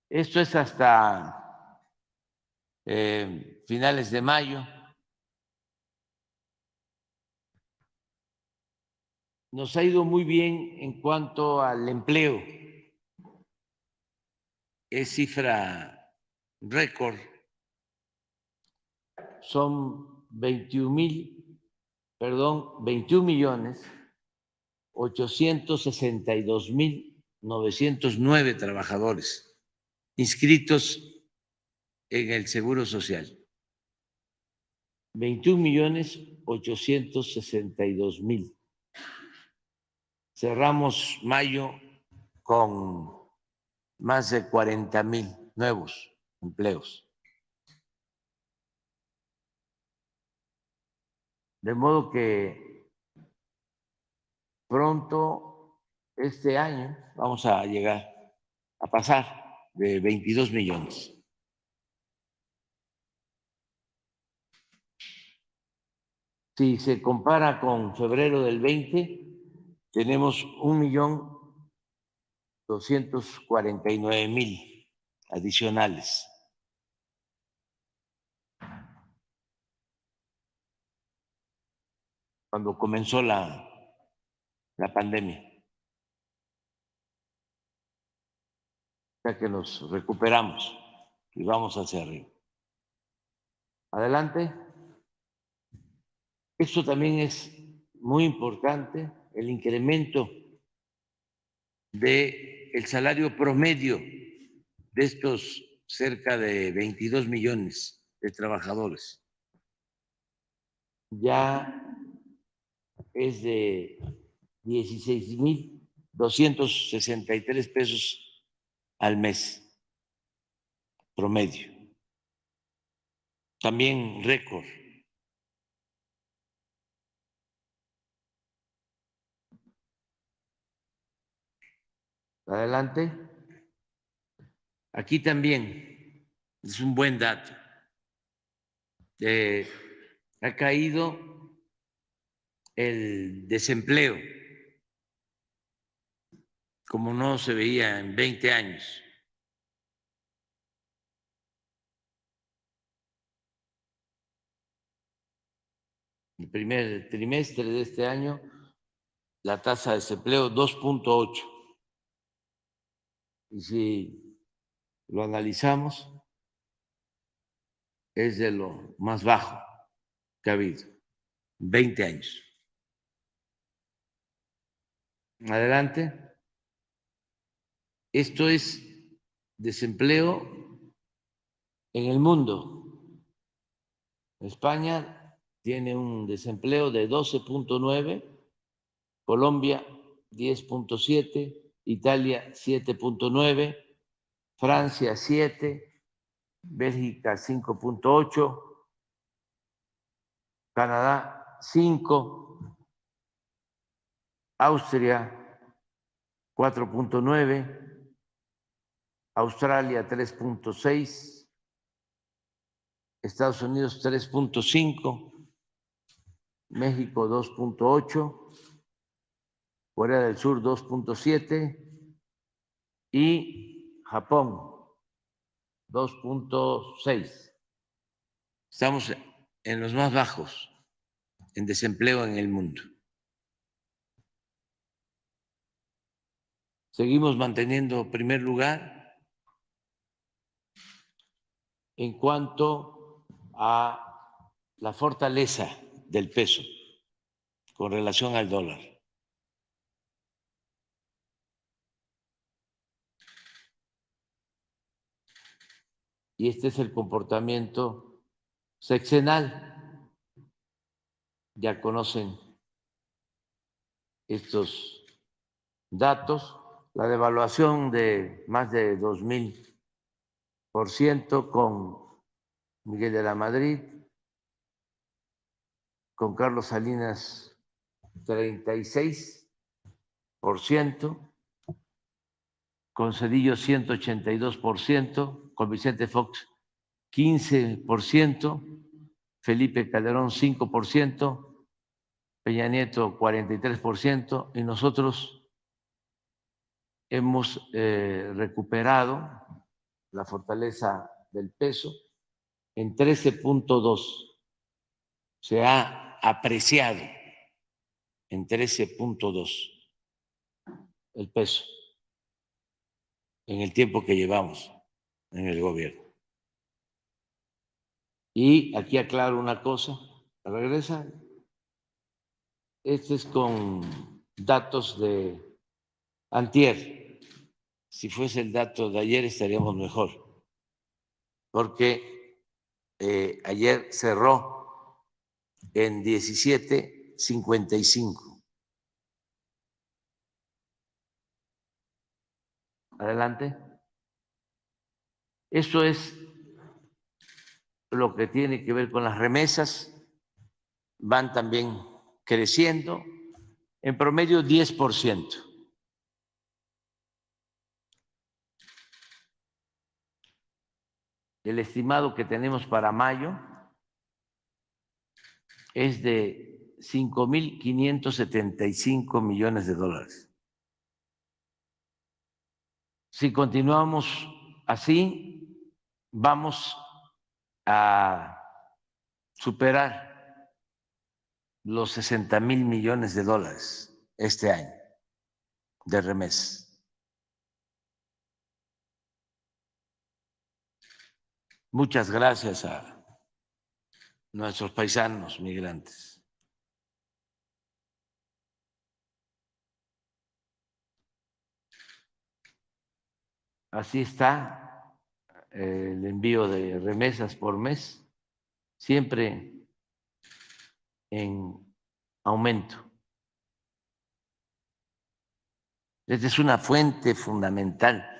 Esto es hasta finales de mayo. Nos ha ido muy bien en cuanto al empleo. Es cifra récord. Son 21.862.909 trabajadores inscritos en el Seguro Social. 21.862.000. Cerramos mayo con más de 40,000 nuevos empleos. De modo que pronto, este año, vamos a llegar a pasar de 22 millones. Si se compara con febrero del 20, tenemos 1.249.000 adicionales. Cuando comenzó la pandemia. O sea que nos recuperamos y vamos hacia arriba. Adelante. Esto también es muy importante, el incremento del salario promedio de estos cerca de 22 millones de trabajadores. Ya es de 16.263 pesos al mes promedio. También récord. Adelante. Aquí también es un buen dato. Ha caído el desempleo como no se veía en 20 años. El primer trimestre de este año, la tasa de desempleo 2.8. Y si lo analizamos, es de lo más bajo que ha habido en 20 años. Adelante. Esto es desempleo en el mundo. España tiene un desempleo de 12.9, Colombia 10.7, Italia 7.9, Francia 7, Bélgica 5.8, Canadá 5, Austria 4.9, Australia 3.6, Estados Unidos 3.5, México 2.8, Corea del Sur 2.7 y Japón 2.6. Estamos en los más bajos en desempleo en el mundo. Seguimos manteniendo primer lugar en cuanto a la fortaleza del peso con relación al dólar. Y este es el comportamiento sexenal. Ya conocen estos datos. La devaluación de más de 2,000% con Miguel de la Madrid, con Carlos Salinas 36%, con Cedillo 182%, con Vicente Fox 15%, Felipe Calderón 5%, Peña Nieto 43% y nosotros hemos recuperado la fortaleza del peso en 13.2. Se ha apreciado en 13.2 el peso en el tiempo que llevamos en el gobierno. Y aquí aclaro una cosa, regresa, este es con datos de antier. Si fuese el dato de ayer estaríamos mejor, porque ayer cerró en 17.55. Adelante. Eso es lo que tiene que ver con las remesas, van también creciendo, en promedio 10%. El estimado que tenemos para mayo es de 5.575 millones de dólares. Si continuamos así, vamos a superar los 60.000 millones de dólares este año de remesas. Muchas gracias a nuestros paisanos migrantes. Así está el envío de remesas por mes, siempre en aumento. Esta es una fuente fundamental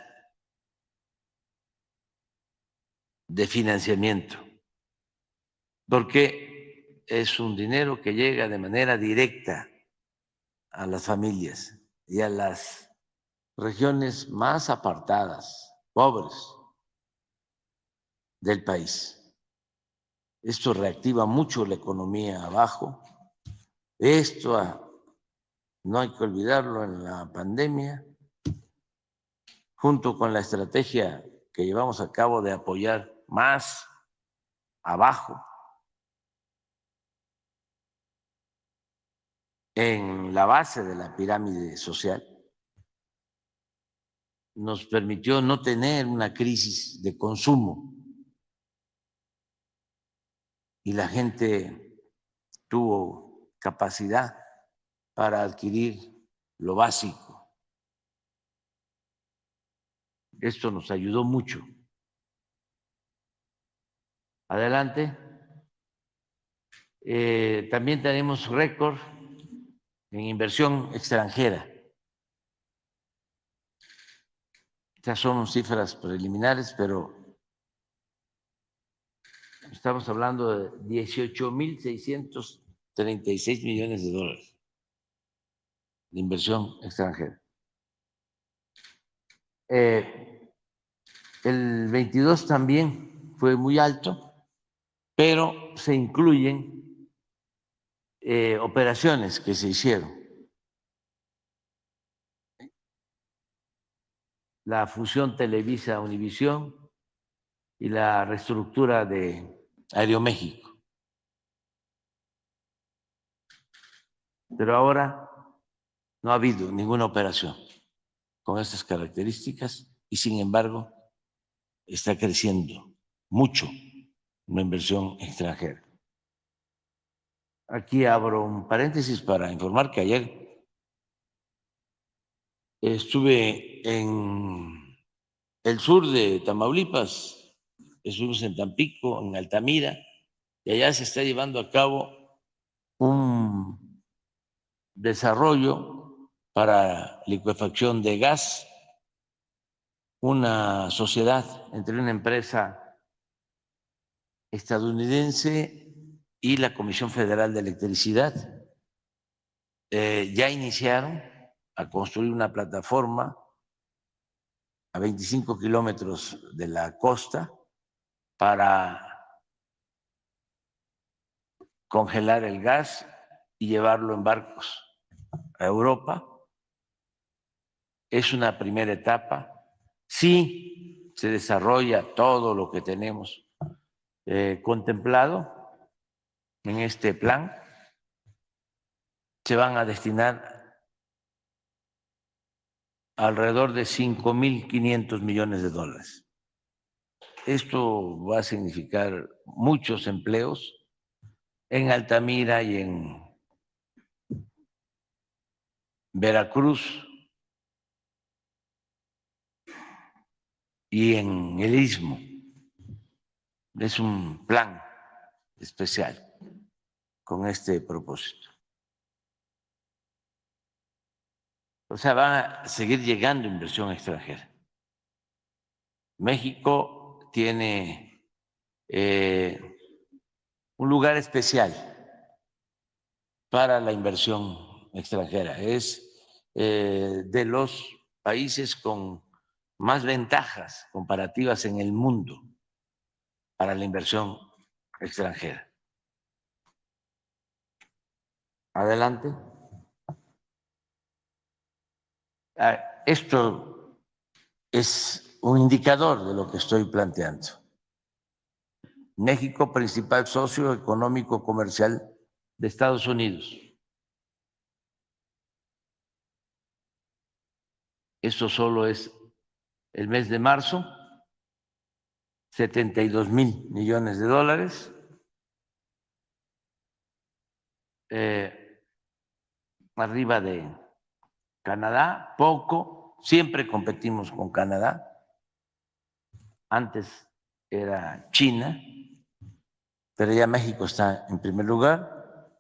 de financiamiento, porque es un dinero que llega de manera directa a las familias y a las regiones más apartadas, pobres del país. Esto reactiva mucho la economía abajo. Esto no hay que olvidarlo en la pandemia, junto con la estrategia que llevamos a cabo de apoyar más abajo en la base de la pirámide social, nos permitió no tener una crisis de consumo y la gente tuvo capacidad para adquirir lo básico. Esto nos ayudó mucho. Adelante. También tenemos récord en inversión extranjera. Estas son cifras preliminares, pero estamos hablando de 18.636 millones de dólares de inversión extranjera. El 22 también fue muy alto, pero se incluyen operaciones que se hicieron. La fusión Televisa-Univisión y la reestructura de Aeroméxico. Pero ahora no ha habido ninguna operación con estas características y sin embargo está creciendo mucho la inversión extranjera. Aquí abro un paréntesis para informar que ayer estuve en el sur de Tamaulipas, estuvimos en Tampico, en Altamira, y allá se está llevando a cabo un desarrollo para licuefacción de gas, una sociedad entre una empresa estadounidense y la Comisión Federal de Electricidad. Ya iniciaron a construir una plataforma a 25 kilómetros de la costa para congelar el gas y llevarlo en barcos a Europa. Es una primera etapa. Sí se desarrolla todo lo que tenemos contemplado en este plan, se van a destinar alrededor de 5.500 millones de dólares. Esto va a significar muchos empleos en Altamira y en Veracruz y en el Istmo. Es un plan especial con este propósito. O sea, va a seguir llegando inversión extranjera. México tiene un lugar especial para la inversión extranjera. Es de los países con más ventajas comparativas en el mundo para la inversión extranjera. Adelante. Esto es un indicador de lo que estoy planteando. México, principal socio económico comercial de Estados Unidos. Esto solo es el mes de marzo, 72,000 millones de dólares. Arriba de Canadá, poco, siempre competimos con Canadá. Antes era China, pero ya México está en primer lugar.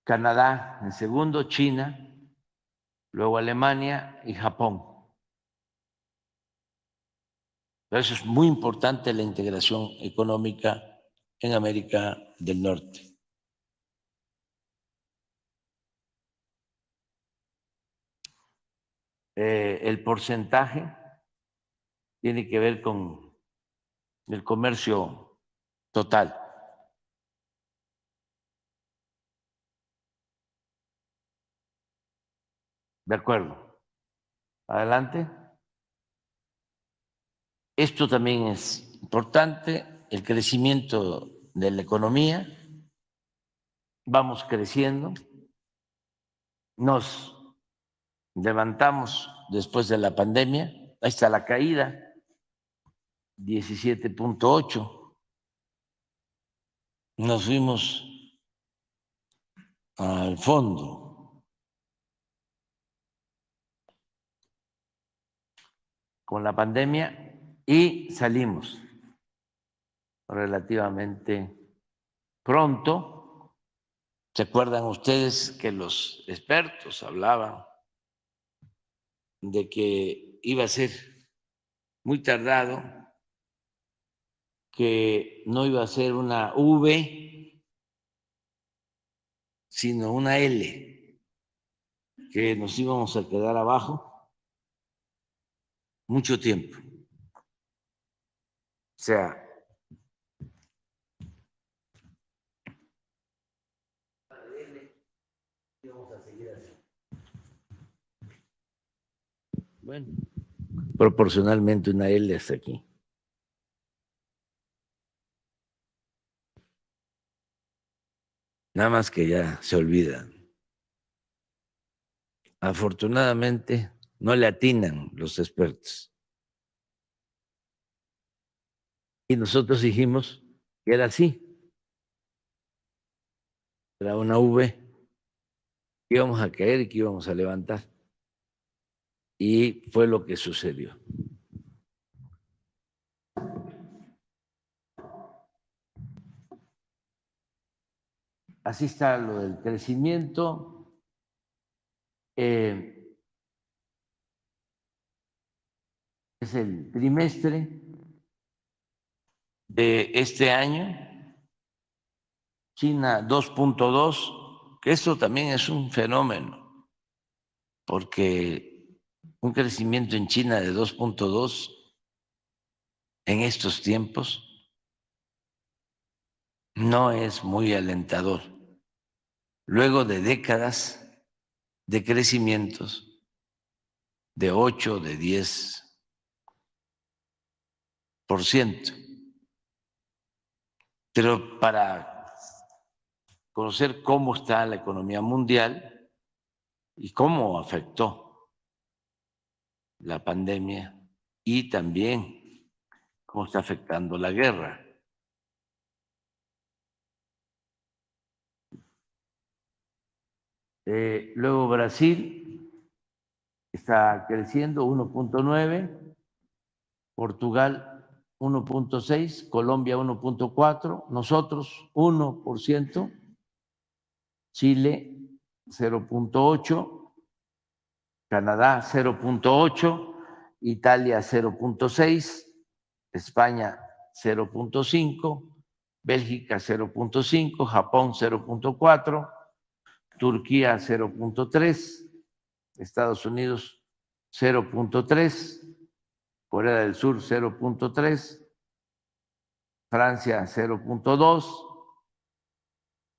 Canadá en segundo, China, luego Alemania y Japón. Por eso es muy importante la integración económica en América del Norte. El porcentaje tiene que ver con el comercio total. De acuerdo. Adelante. Esto también es importante, el crecimiento de la economía. Vamos creciendo. Nos levantamos después de la pandemia. Ahí está la caída, 17.8. Nos fuimos al fondo con la pandemia y salimos relativamente pronto. ¿Se acuerdan ustedes que los expertos hablaban de que iba a ser muy tardado, que no iba a ser una V, sino una L, que nos íbamos a quedar abajo mucho tiempo? O sea, íbamos a seguir así. Bueno, proporcionalmente una L hasta aquí. Nada más que ya se olvida. Afortunadamente no le atinan los expertos. Y nosotros dijimos que era así. Era una V, que íbamos a caer y que íbamos a levantar. Y fue lo que sucedió. Así está lo del crecimiento. Es el trimestre de este año. China 2.2, que esto también es un fenómeno, porque un crecimiento en China de 2.2 en estos tiempos no es muy alentador. Luego de décadas de crecimientos de 8, de 10%. Pero para conocer cómo está la economía mundial y cómo afectó la pandemia y también cómo está afectando la guerra. Luego Brasil está creciendo 1.9, Portugal 1.6, Colombia 1.4, nosotros 1%, Chile 0.8, Canadá 0.8, Italia 0.6, España 0.5, Bélgica 0.5, Japón 0.4, Turquía 0.3, Estados Unidos 0.3, Corea del Sur 0.3, Francia 0.2,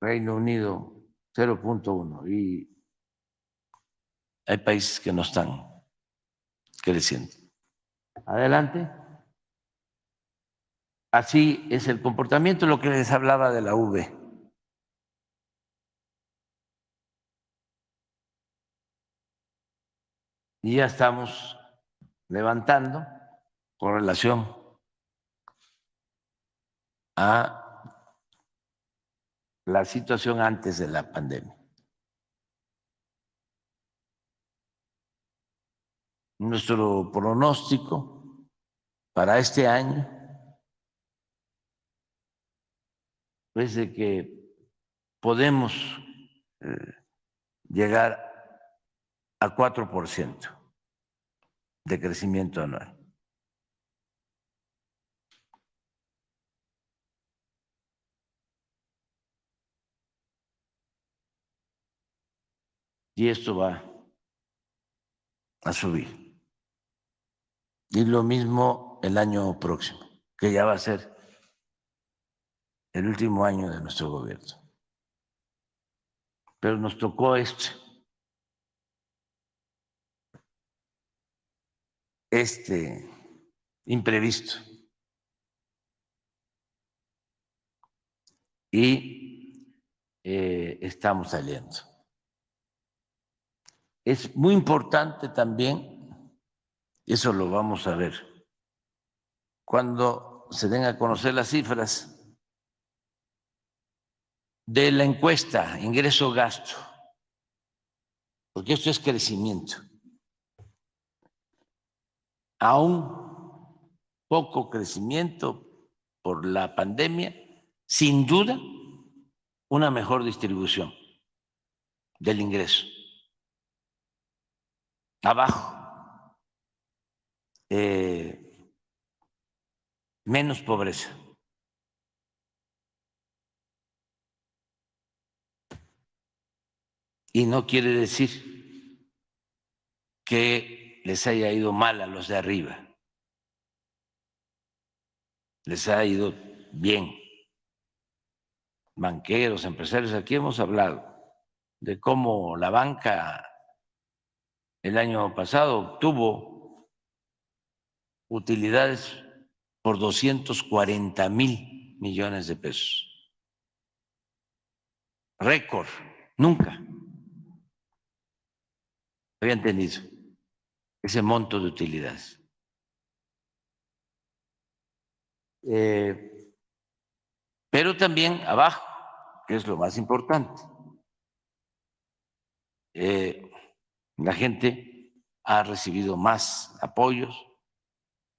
Reino Unido 0.1 y hay países que no están creciendo. Adelante. Así es el comportamiento, lo que les hablaba de la V. Y ya estamos levantando con relación a la situación antes de la pandemia. Nuestro pronóstico para este año es de que podemos llegar a 4% de crecimiento anual. Y esto va a subir. Y lo mismo el año próximo, que ya va a ser el último año de nuestro gobierno. Pero nos tocó este imprevisto. Y estamos saliendo. Es muy importante también, eso lo vamos a ver, cuando se den a conocer las cifras de la encuesta ingreso-gasto, porque esto es crecimiento. Aún poco crecimiento por la pandemia, sin duda una mejor distribución del ingreso. Abajo, menos pobreza. Y no quiere decir que les haya ido mal a los de arriba. Les ha ido bien. Banqueros, empresarios, aquí hemos hablado de cómo la banca el año pasado obtuvo utilidades por 240,000 millones de pesos. Récord, nunca habían tenido ese monto de utilidades. Pero también abajo, que es lo más importante, la gente ha recibido más apoyos,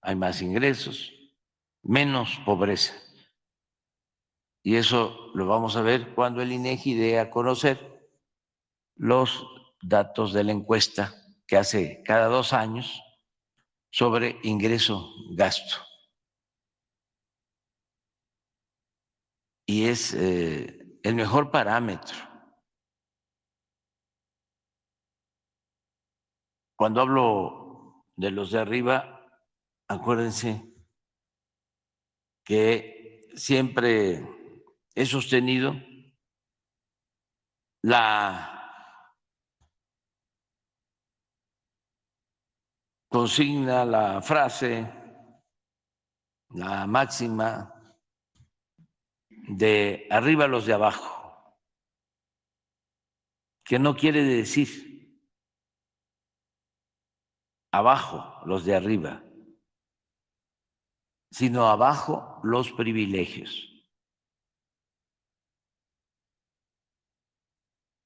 hay más ingresos, menos pobreza. Y eso lo vamos a ver cuando el INEGI dé a conocer los datos de la encuesta que hace cada 2 años sobre ingreso-gasto. Y es el mejor parámetro. Cuando hablo de los de arriba, acuérdense que siempre he sostenido la consigna, la frase, la máxima de arriba los de abajo, que no quiere decir abajo los de arriba, sino abajo los privilegios.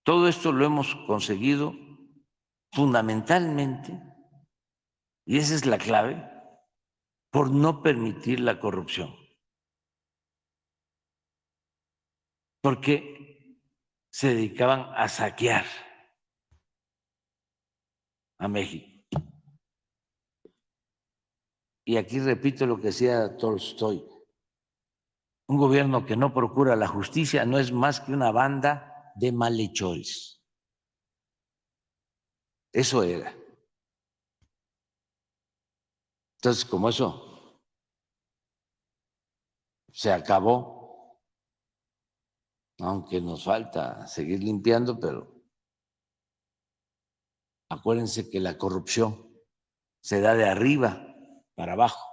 Todo esto lo hemos conseguido fundamentalmente, y esa es la clave, por no permitir la corrupción. Porque se dedicaban a saquear a México. Y aquí repito lo que decía Tolstoy: un gobierno que no procura la justicia no es más que una banda de malhechores. Eso era. Entonces, como eso se acabó, aunque nos falta seguir limpiando, pero acuérdense que la corrupción se da de arriba para abajo,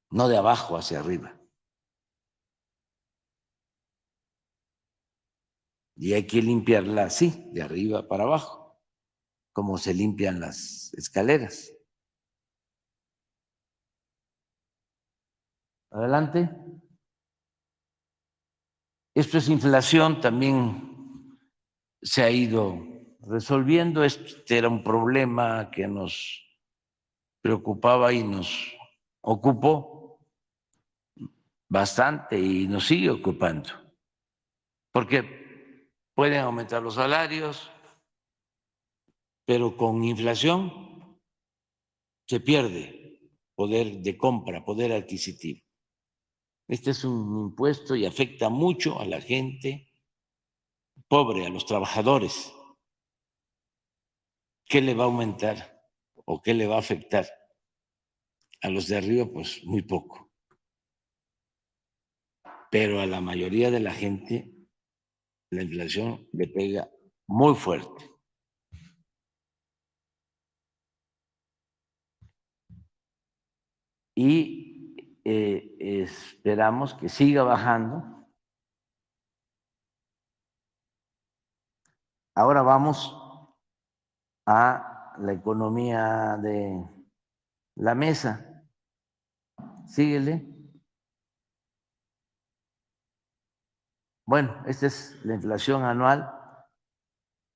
no de abajo hacia arriba. Y hay que limpiarla así, de arriba para abajo, como se limpian las escaleras. Adelante. Esto es inflación, también se ha ido resolviendo. Este era un problema que nos preocupaba y nos ocupó bastante y nos sigue ocupando, porque pueden aumentar los salarios, pero con inflación se pierde poder de compra, poder adquisitivo. Este es un impuesto y afecta mucho a la gente pobre, a los trabajadores. ¿Qué le va a aumentar o qué le va a afectar? A los de arriba, pues muy poco. Pero a la mayoría de la gente la inflación le pega muy fuerte. Y esperamos que siga bajando. Ahora vamos a la economía de la mesa. Síguele. Bueno, esta es la inflación anual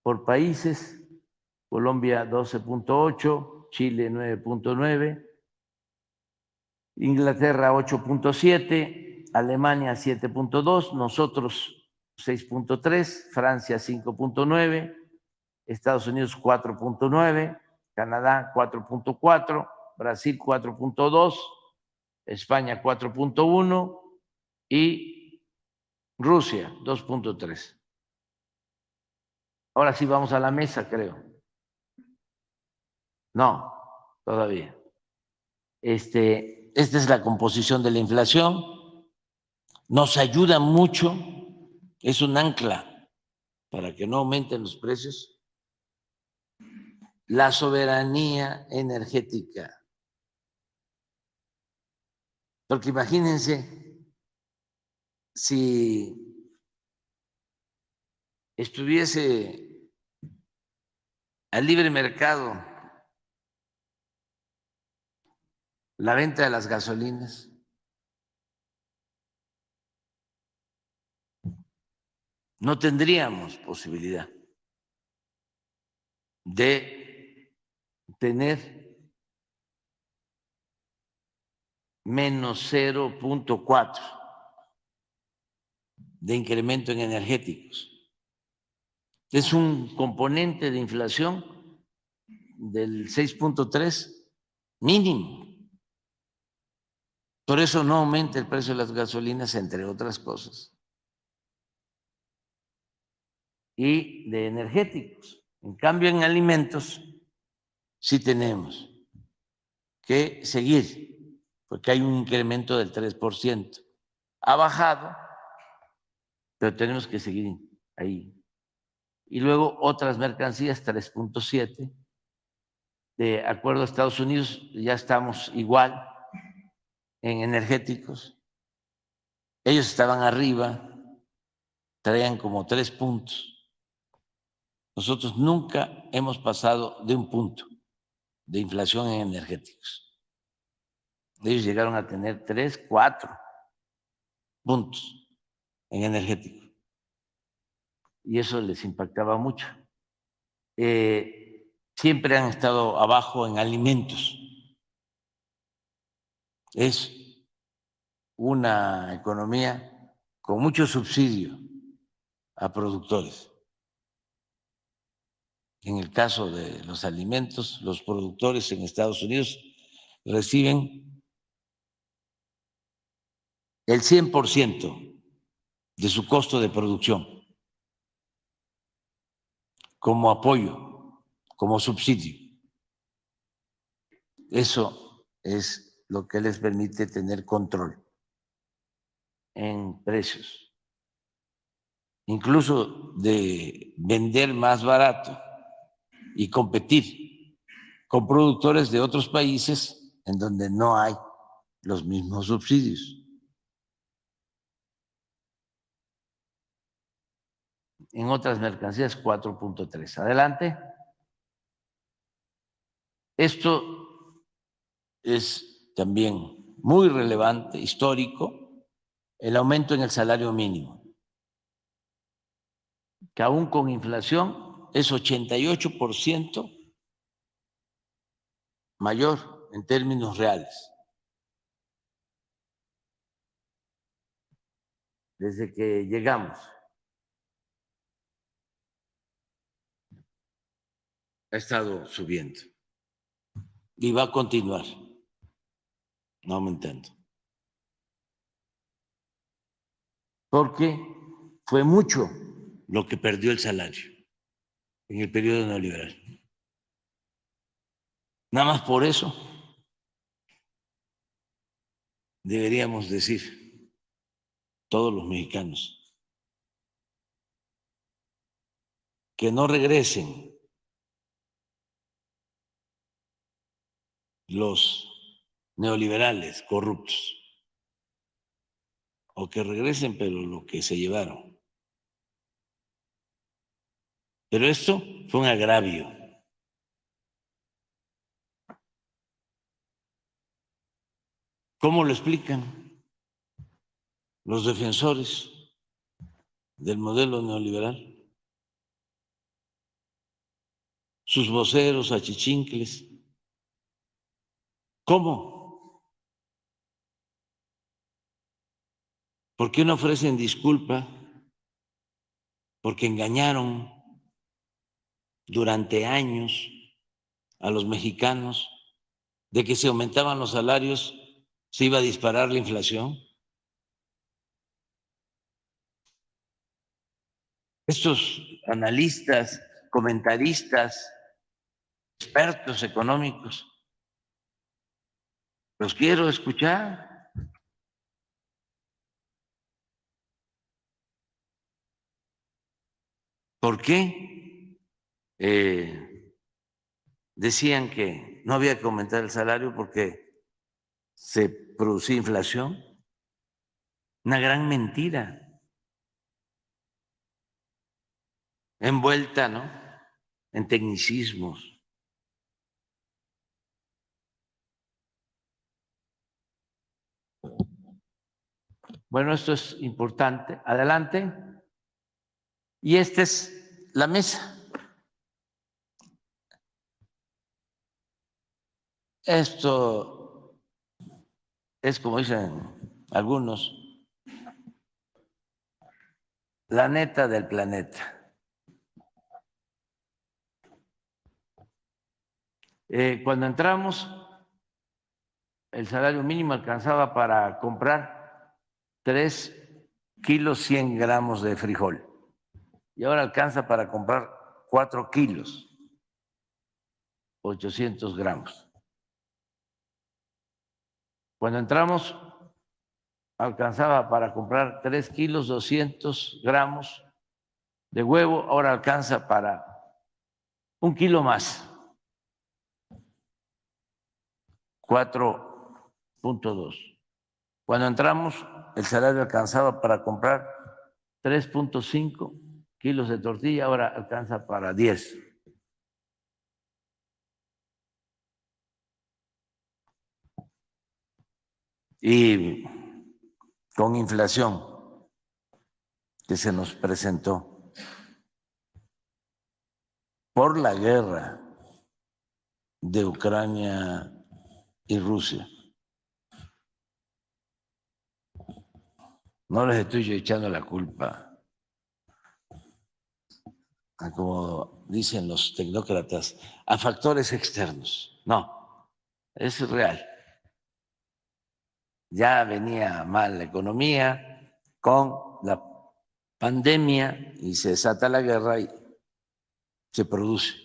por países. Colombia 12.8, Chile 9.9, Inglaterra 8.7, Alemania 7.2, nosotros 6.3, Francia 5.9, Estados Unidos 4.9, Canadá 4.4, Brasil 4.2, España 4.1 y Rusia 2.3. Ahora sí vamos a la mesa, creo. No, todavía. Esta es la composición de la inflación. Nos ayuda mucho, es un ancla para que no aumenten los precios, la soberanía energética. Porque imagínense si estuviese al libre mercado la venta de las gasolinas, no tendríamos posibilidad de tener menos 0.4 de incremento en energéticos. Es un componente de inflación del 6.3 mínimo. Por eso no aumenta el precio de las gasolinas, entre otras cosas. Y de energéticos. En cambio, en alimentos sí tenemos que seguir, porque hay un incremento del 3%. Ha bajado, pero tenemos que seguir ahí. Y luego otras mercancías, 3.7, de acuerdo a Estados Unidos, ya estamos igual en energéticos. Ellos estaban arriba, traían como 3 puntos. Nosotros nunca hemos pasado de 1 punto de inflación en energéticos. Ellos llegaron a tener 3, 4 puntos en energéticos. Y eso les impactaba mucho. Siempre han estado abajo en alimentos. Es una economía con mucho subsidio a productores. En el caso de los alimentos, los productores en Estados Unidos reciben el 100% de su costo de producción como apoyo, como subsidio. Eso es lo que les permite tener control en precios, incluso de vender más barato y competir con productores de otros países en donde no hay los mismos subsidios. En otras mercancías 4.3. Adelante. Esto es también muy relevante, histórico, el aumento en el salario mínimo, que aún con inflación es 88% mayor en términos reales. Desde que llegamos, ha estado subiendo y va a continuar aumentando. Porque fue mucho lo que perdió el salario en el periodo neoliberal. Nada más por eso deberíamos decir todos los mexicanos que no regresen los neoliberales corruptos, o que regresen pero lo que se llevaron. Pero esto fue un agravio. ¿Cómo lo explican los defensores del modelo neoliberal? Sus voceros, achichincles. ¿Cómo? ¿Por qué no ofrecen disculpa? Porque engañaron durante años a los mexicanos de que si aumentaban los salarios se iba a disparar la inflación. Estos analistas, comentaristas, expertos económicos, los quiero escuchar. ¿Por qué decían que no había que aumentar el salario porque se producía inflación? Una gran mentira, envuelta, ¿no?, en tecnicismos. Bueno, esto es importante. Adelante. Y esta es la mesa. Esto es, como dicen algunos, la neta del planeta. Cuando entramos, el salario mínimo alcanzaba para comprar 3 kilos 100 gramos de frijol y ahora alcanza para comprar 4 kilos 800 gramos. Cuando entramos, alcanzaba para comprar 3 kilos 200 gramos de huevo, ahora alcanza para 1 kilo más. 4.2. Cuando entramos, el salario alcanzaba para comprar 3.5 kilos de tortilla, ahora alcanza para 10. Y con inflación que se nos presentó por la guerra de Ucrania y Rusia. No les estoy echando la culpa, como dicen los tecnócratas, a factores externos. No, es real. Ya venía mal la economía con la pandemia y se desata la guerra y se produce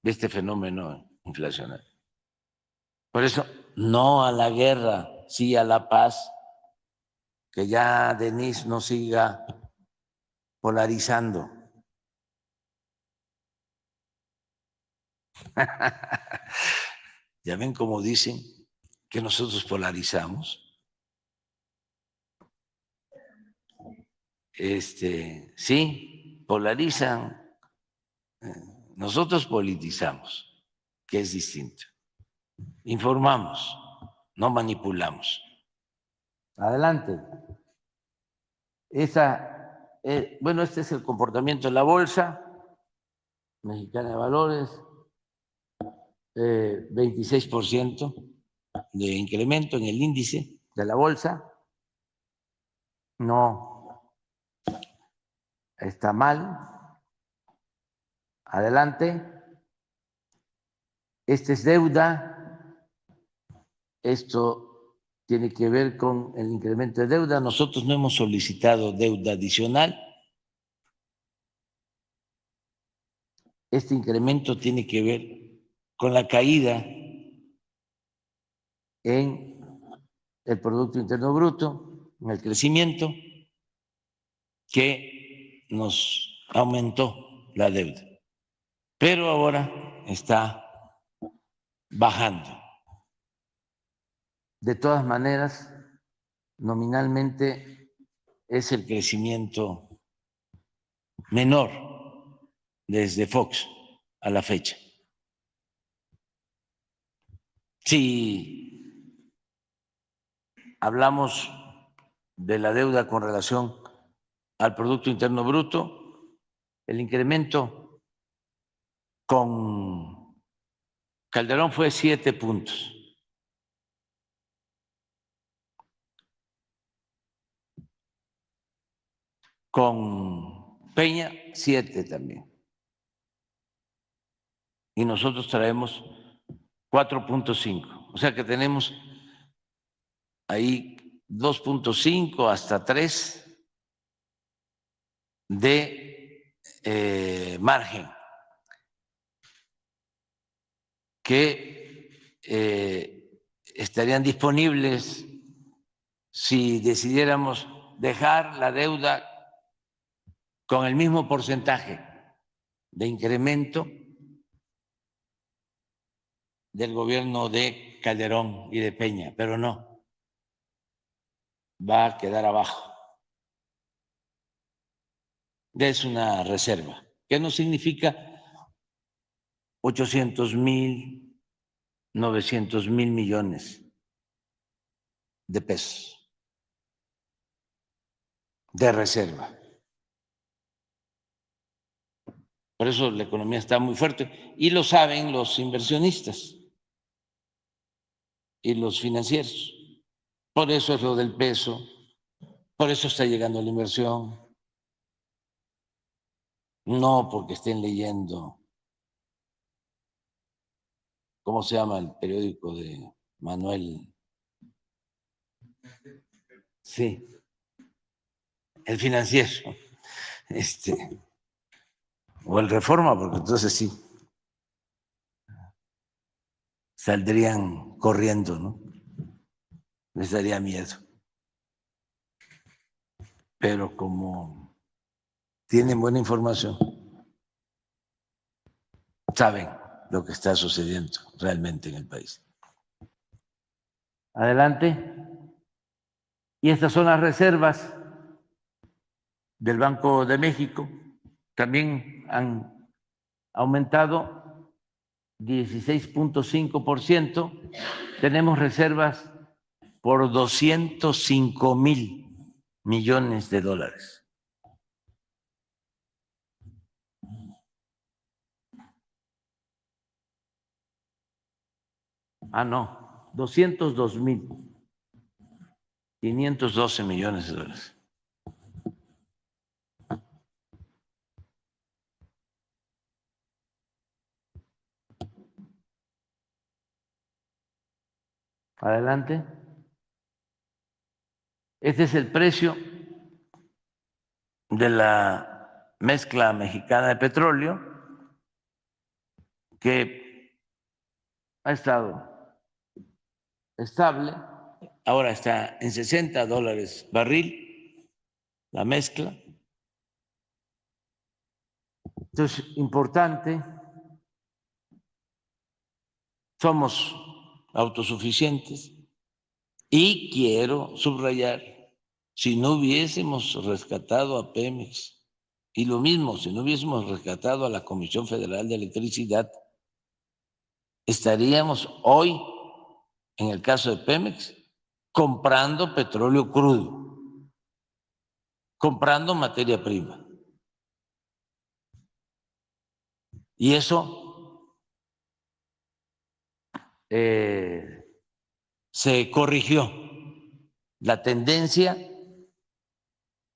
este fenómeno inflacionario. Por eso, no a la guerra, sí a la paz, que ya Denise no siga polarizando. Ya ven cómo dicen que nosotros polarizamos. Sí, polarizan. Nosotros politizamos, que es distinto. Informamos, no manipulamos. Adelante. Bueno, este es el comportamiento de la Bolsa Mexicana de Valores, 26% de incremento en el índice de la Bolsa. No está mal. Adelante. Esta es deuda. Esto tiene que ver con el incremento de deuda. Nosotros no hemos solicitado deuda adicional. Este incremento tiene que ver con la caída en el Producto Interno Bruto, en el crecimiento, que nos aumentó la deuda. Pero ahora está bajando. De todas maneras, nominalmente es el crecimiento menor desde Fox a la fecha. Si hablamos de la deuda con relación al Producto Interno Bruto, el incremento con Calderón fue 7 puntos. Con Peña, 7 también. Y nosotros traemos 4.5. O sea que tenemos ahí 2.5 hasta 3 de margen que estarían disponibles si decidiéramos dejar la deuda con el mismo porcentaje de incremento del gobierno de Calderón y de Peña, pero no, va a quedar abajo. Es una reserva, que no significa 800,000, 900,000 millones de pesos de reserva. Por eso la economía está muy fuerte y lo saben los inversionistas y los financieros. Por eso es lo del peso, por eso está llegando la inversión, no porque estén leyendo, ¿cómo se llama el periódico de Manuel? Sí, el Financiero, o el Reforma, porque entonces sí, saldrían corriendo, ¿no? Les daría miedo. Pero como tienen buena información, saben lo que está sucediendo realmente en el país. Adelante. Y estas son las reservas del Banco de México. También han aumentado 16.5%. Tenemos reservas por 205,000 millones de dólares. Ah, no, 202,512 millones de dólares. Adelante. Este es el precio de la mezcla mexicana de petróleo, que ha estado estable. Ahora está en $60 barril la mezcla. Entonces, importante, somos autosuficientes y quiero subrayar, si no hubiésemos rescatado a Pemex y lo mismo, si no hubiésemos rescatado a la Comisión Federal de Electricidad, estaríamos hoy, en el caso de Pemex, comprando petróleo crudo, comprando materia prima. Y eso se corrigió. La tendencia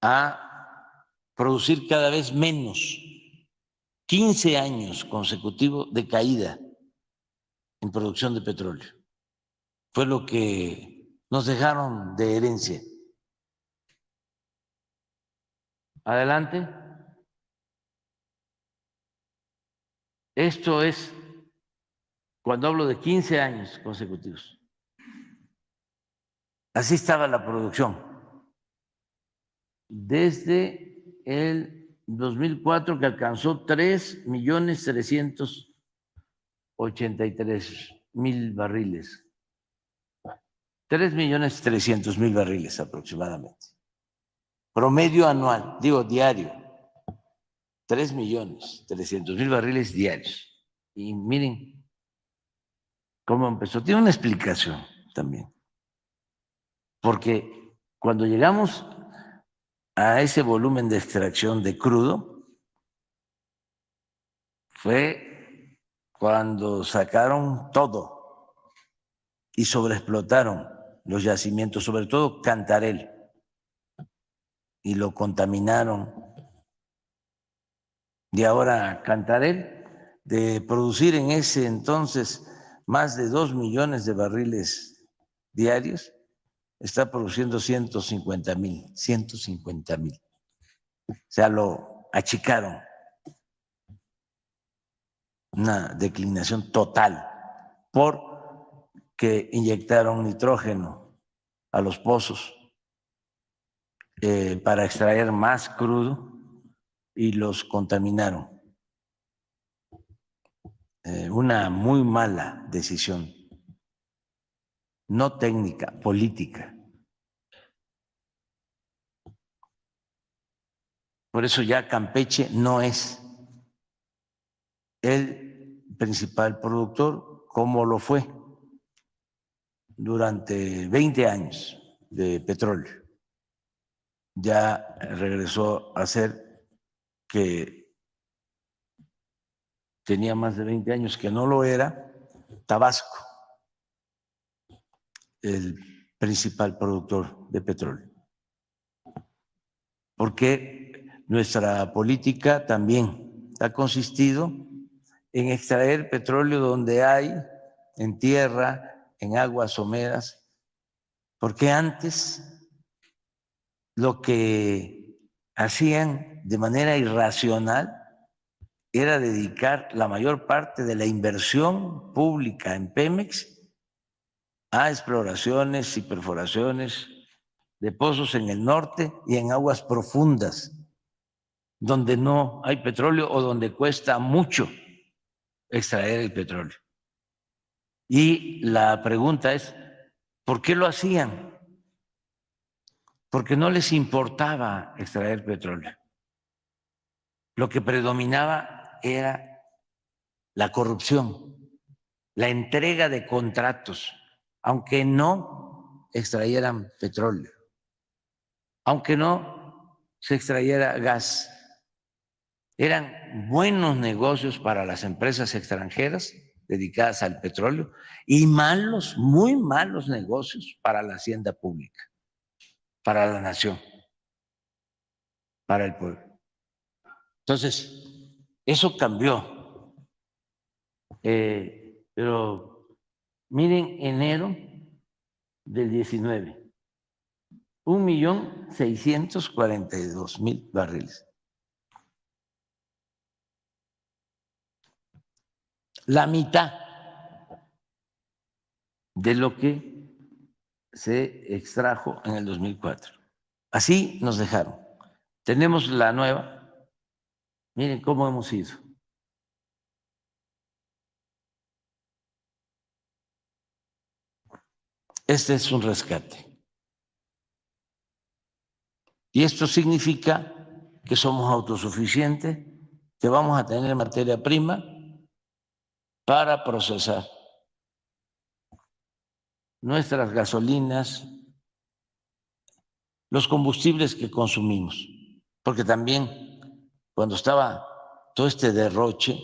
a producir cada vez menos, 15 años consecutivos de caída en producción de petróleo. Fue lo que nos dejaron de herencia. Adelante. Esto es cuando hablo de 15 años consecutivos. Así estaba la producción. Desde el 2004, que alcanzó 3.383.000 barriles. 3.300.000 barriles aproximadamente. Promedio anual, digo diario, 3.300.000 barriles diarios. Y miren cómo empezó. Tiene una explicación también. Porque cuando llegamos a ese volumen de extracción de crudo, fue cuando sacaron todo y sobreexplotaron los yacimientos, sobre todo Cantarell, y lo contaminaron. Y ahora Cantarell, de producir en ese entonces más de 2 millones de barriles diarios, está produciendo 150,000. O sea, lo achicaron. Una declinación total porque inyectaron nitrógeno a los pozos para extraer más crudo y los contaminaron. Una muy mala decisión, no técnica, política. Por eso ya Campeche no es el principal productor como lo fue durante 20 años de petróleo. Ya regresó a ser, que tenía más de 20 años que no lo era, Tabasco, el principal productor de petróleo. Porque nuestra política también ha consistido en extraer petróleo donde hay, en tierra, en aguas someras, porque antes lo que hacían de manera irracional era dedicar la mayor parte de la inversión pública en Pemex a exploraciones y perforaciones de pozos en el norte y en aguas profundas, donde no hay petróleo o donde cuesta mucho extraer el petróleo. Y la pregunta es, ¿Por qué lo hacían? Porque no les importaba extraer petróleo. Lo que predominaba era la corrupción, la entrega de contratos, aunque no extrayeran petróleo, aunque no se extrayera gas. Eran buenos negocios para las empresas extranjeras dedicadas al petróleo y malos, muy malos negocios para la hacienda pública, para la nación, para el pueblo. Entonces, eso cambió. Pero miren, enero del 19, 1.642.000 barriles. La mitad de lo que se extrajo en el 2004. Así nos dejaron. Tenemos la nueva. Miren cómo hemos ido. Este es un rescate. Y esto significa que somos autosuficientes, que vamos a tener materia prima para procesar nuestras gasolinas, los combustibles que consumimos, porque también cuando estaba todo este derroche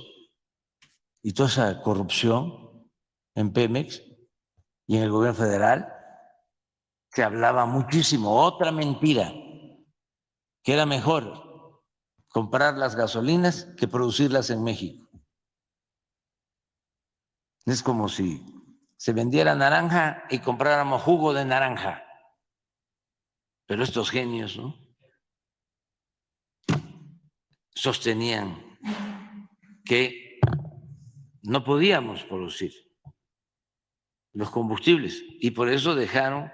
y toda esa corrupción en Pemex y en el gobierno federal, se hablaba muchísimo, otra mentira, que era mejor comprar las gasolinas que producirlas en México. Es como si se vendiera naranja y compráramos jugo de naranja. Pero estos genios, ¿no?, sostenían que no podíamos producir los combustibles y por eso dejaron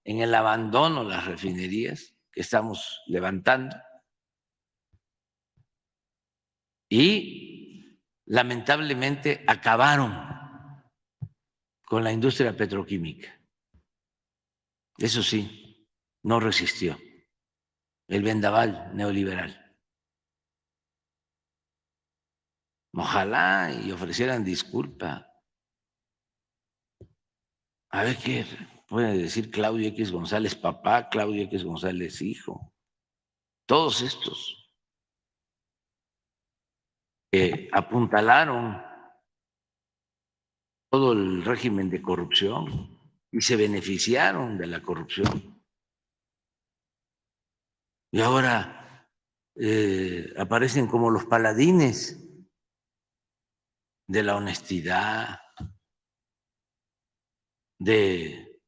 en el abandono las refinerías que estamos levantando y lamentablemente acabaron con la industria petroquímica. Eso sí, no resistió el vendaval neoliberal. Ojalá y ofrecieran disculpa. A ver qué puede decir Claudio X González papá, Claudio X González hijo. Todos estos que apuntalaron todo el régimen de corrupción y se beneficiaron de la corrupción. Y ahora aparecen como los paladines de la honestidad, de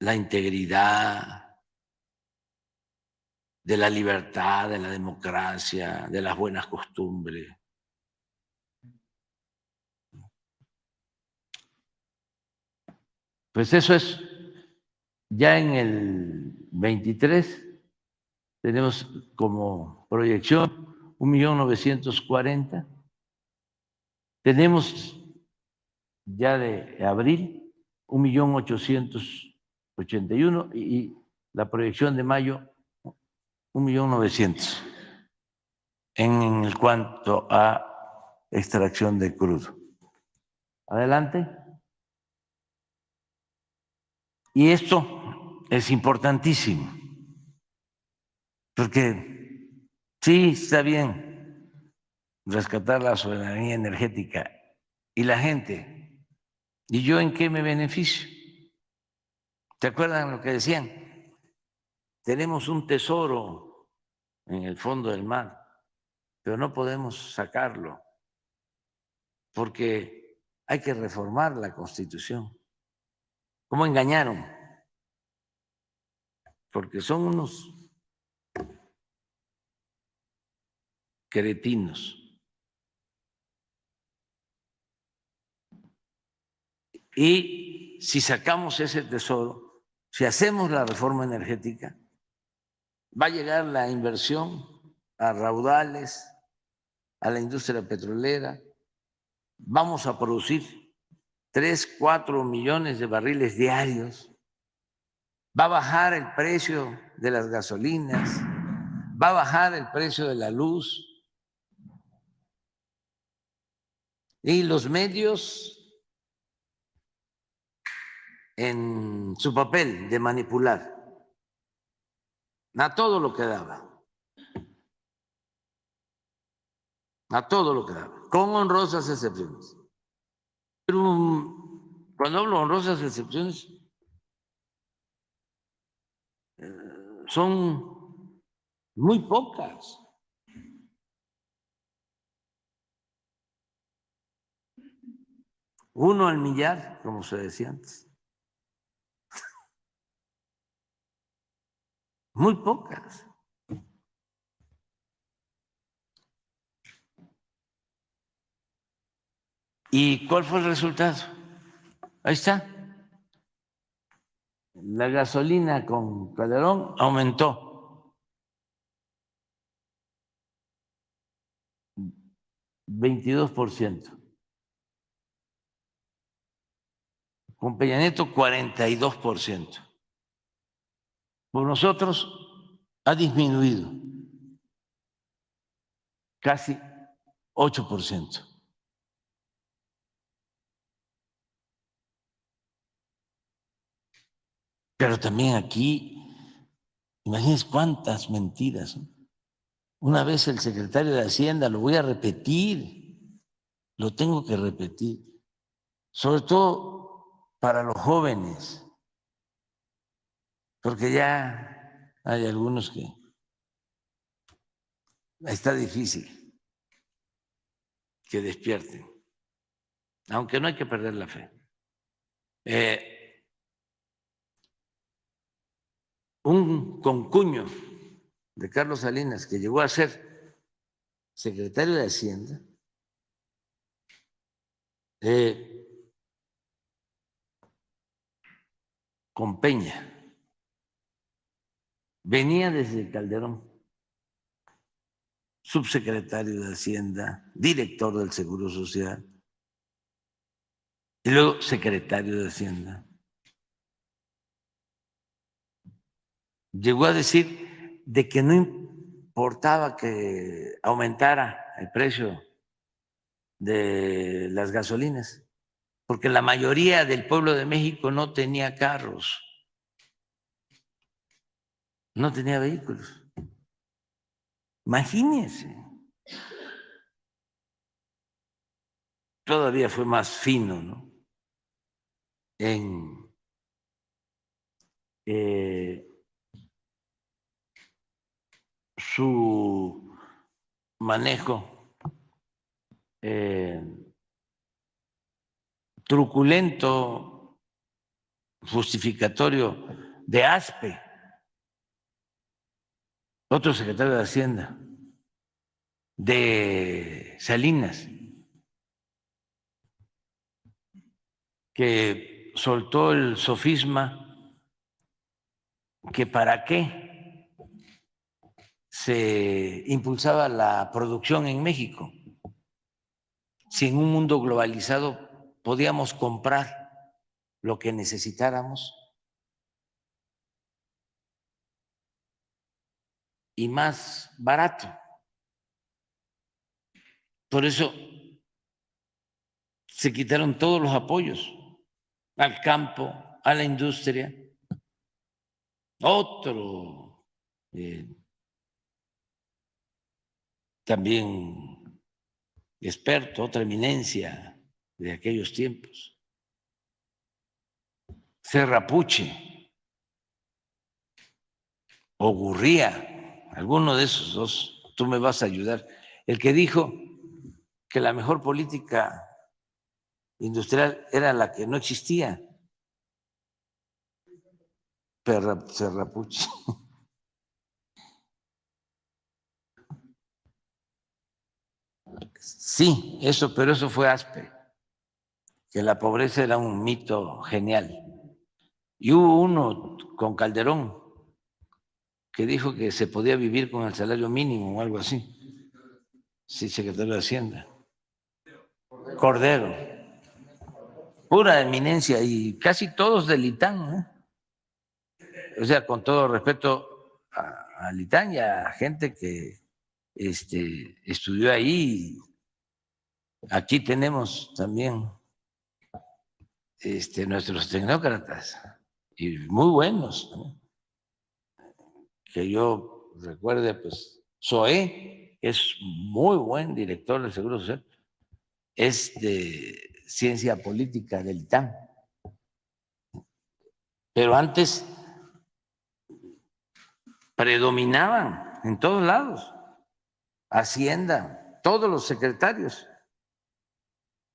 la integridad, de la libertad, de la democracia, de las buenas costumbres. Pues eso es, ya en el 23 tenemos como proyección 1.940.000. Tenemos ya de abril 1.881.000 y la proyección de mayo 1.900.000 en cuanto a extracción de crudo. Adelante. Y esto es importantísimo, porque sí está bien rescatar la soberanía energética y la gente. ¿Y yo en qué me beneficio? ¿Se acuerdan lo que decían? Tenemos un tesoro en el fondo del mar, pero no podemos sacarlo porque hay que reformar la Constitución. ¿Cómo engañaron? Porque son unos cretinos. Y si sacamos ese tesoro, si hacemos la reforma energética, va a llegar la inversión a raudales, a la industria petrolera, vamos a producir 3, 4 millones de barriles diarios. Va a bajar el precio de las gasolinas, va a bajar el precio de la luz. Y los medios, en su papel de manipular, a todo lo que daba, a todo lo que daba, con honrosas excepciones. Pero cuando hablo de honrosas excepciones, son muy pocas. Uno al millar, como se decía antes. Muy pocas. ¿Y cuál fue el resultado? Ahí está. La gasolina con Calderón aumentó 22%. Con Peña Nieto 42%. Por nosotros ha disminuido casi 8%. Pero también aquí, imagínense cuántas mentiras. Una vez el secretario de Hacienda, lo voy a repetir, lo tengo que repetir, sobre todo para los jóvenes, porque ya hay algunos que está difícil que despierten, aunque no hay que perder la fe. Un concuño de Carlos Salinas, que llegó a ser secretario de Hacienda, con Peña, venía desde Calderón, subsecretario de Hacienda, director del Seguro Social, y luego secretario de Hacienda. Llegó a decir de que no importaba que aumentara el precio de las gasolinas, porque la mayoría del pueblo de México no tenía carros, no tenía vehículos. Imagínense. Todavía fue más fino, ¿no? En su manejo truculento, justificatorio de Aspe, otro secretario de Hacienda, de Salinas, que soltó el sofisma que para qué se impulsaba la producción en México, si en un mundo globalizado podíamos comprar lo que necesitáramos y más barato. Por eso se quitaron todos los apoyos al campo, a la industria. Otro también experto, otra eminencia de aquellos tiempos, Serrapuche o Gurría, alguno de esos dos, tú me vas a ayudar, el que dijo que la mejor política industrial era la que no existía, Serrapuche. Sí, eso, pero eso fue Aspe, que la pobreza era un mito genial. Y hubo uno con Calderón que dijo que se podía vivir con el salario mínimo o algo así. Sí, secretario de Hacienda. Cordero. pura eminencia y casi todos del ITAM, ¿no? O sea, con todo respeto al ITAM y a gente que estudió ahí. Aquí tenemos también nuestros tecnócratas y muy buenos, ¿no? Que yo recuerde, pues, Zoé es muy buen director del Seguro Social, es de ciencia política del ITAM, pero antes predominaban en todos lados, Hacienda, todos los secretarios,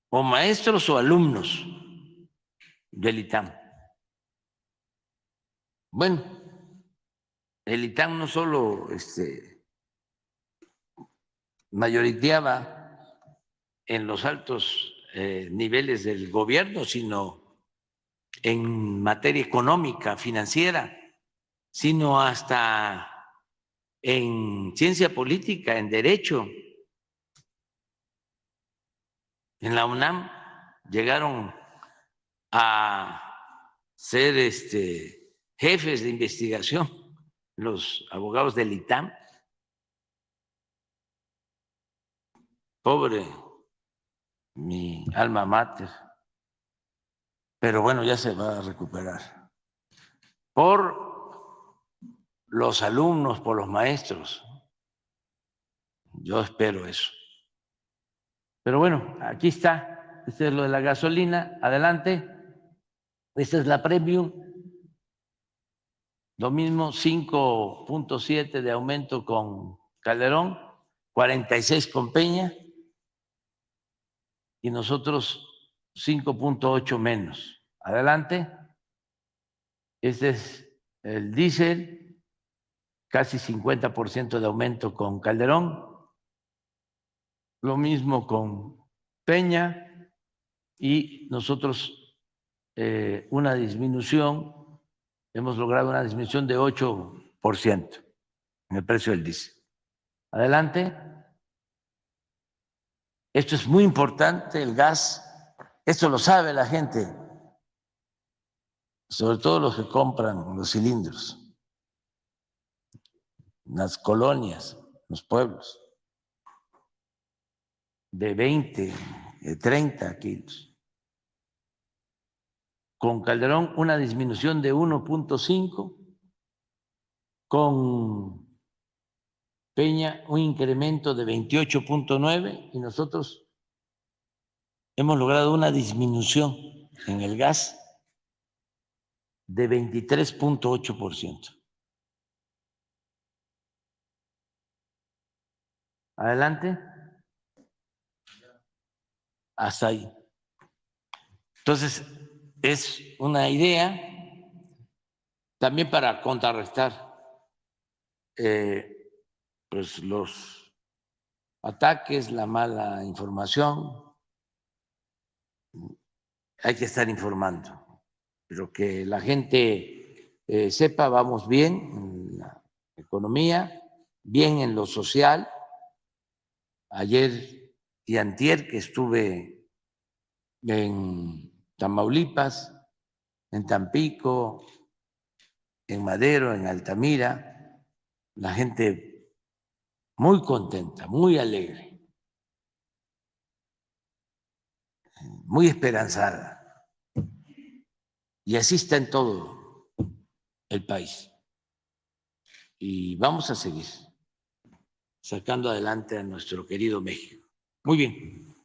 o maestros o alumnos del ITAM. Bueno, el ITAM no solo mayoriteaba en los altos niveles del gobierno, sino en materia económica, financiera, sino hasta en ciencia política, en derecho. En la UNAM llegaron a ser jefes de investigación los abogados del ITAM. Pobre mi alma mater, pero bueno, ya se va a recuperar. Por los alumnos, por los maestros. Yo espero eso. Pero bueno, aquí está. Este es lo de la gasolina. Adelante. Esta es la premium. Lo mismo, 5.7 de aumento con Calderón, 46 con Peña y nosotros 5.8 menos. Adelante. Este es el diésel, casi 50% de aumento con Calderón. Lo mismo con Peña y nosotros una disminución, hemos logrado una disminución de 8% en el precio del diésel. Adelante. Esto es muy importante, el gas, esto lo sabe la gente, sobre todo los que compran los cilindros, las colonias, los pueblos, de 20, de 30 kilos. Con Calderón una disminución de 1.5, con Peña un incremento de 28.9 y nosotros hemos logrado una disminución en el gas de 23.8%. Adelante. Hasta ahí. Entonces, es una idea también para contrarrestar pues los ataques, la mala información. Hay que estar informando, pero que la gente sepa, vamos bien en la economía, bien en lo social. Ayer y antier que estuve en Tamaulipas, en Tampico, en Madero, en Altamira, la gente muy contenta, muy alegre, muy esperanzada. Y así está en todo el país. Y vamos a seguir sacando adelante a nuestro querido México. Muy bien.